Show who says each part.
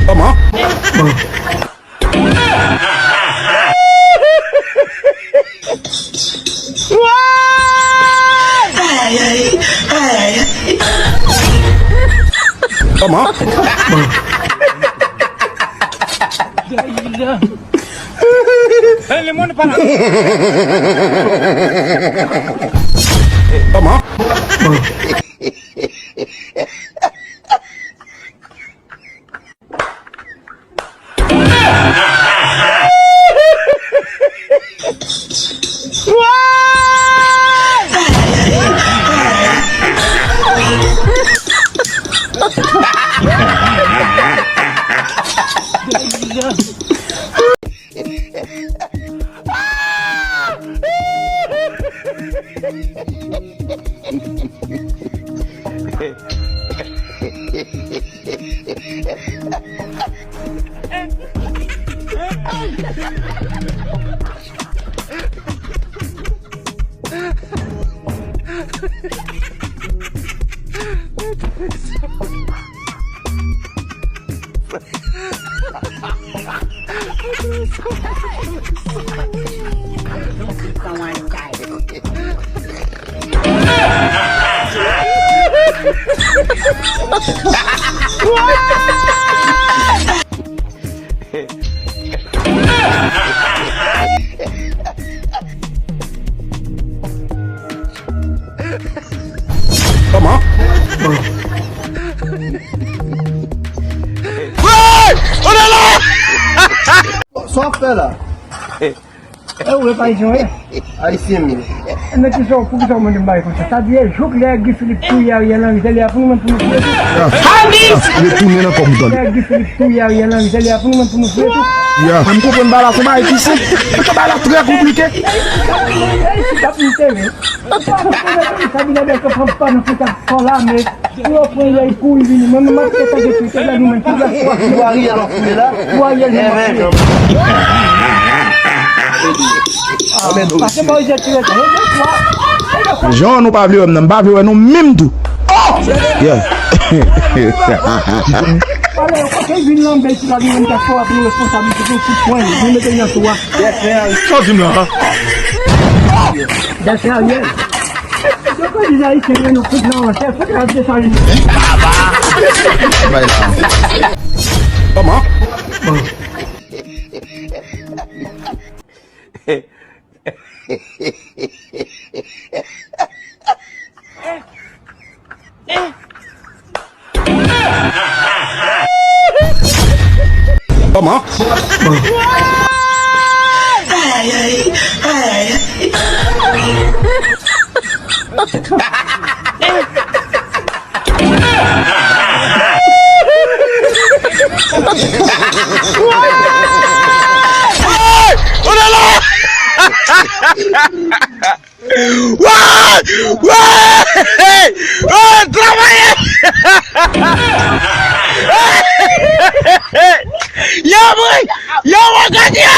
Speaker 1: Comment? Comment?
Speaker 2: Lanmou para.
Speaker 1: Comment? Comment?
Speaker 2: On est là!
Speaker 3: Só pela.
Speaker 4: É o paizão, é?
Speaker 3: Aí sim, menino.
Speaker 4: Não te sou pouco da mãe de bairro. Sabe, é jogo é que Felipe Tuia e ela ele é fundo no preto.
Speaker 1: Ele tourne na computador.
Speaker 4: É que Felipe Tuia e ela ele é fundo no preto.
Speaker 1: Yeah.
Speaker 3: Vamos comprar um barato mais ici. C'est un barato très compliqué.
Speaker 4: É tá por TV. Sabe lá que eu pas no ficar colar mais. Eu ponho aí cu e vinho, mas não tá de tudo lá no momento da sua
Speaker 3: Voirie alors tu es là.
Speaker 4: voyelle. Parce que moi j'ai tiré ça.
Speaker 1: Jean nous pas vu, nous pas vu nous même tout. Yeah.
Speaker 4: Olha, quem vem lá bem lá de onde foi a responsabilidade do futebol, não me tem a sua.
Speaker 1: Só dis là.
Speaker 4: Deixa aí. Eu vou dizer aí que no futebol, até foi a deixar aí.
Speaker 1: Vai lá. Comment? Comment?
Speaker 2: On est là! Ouais! Travaillez! Y'a mon gagné!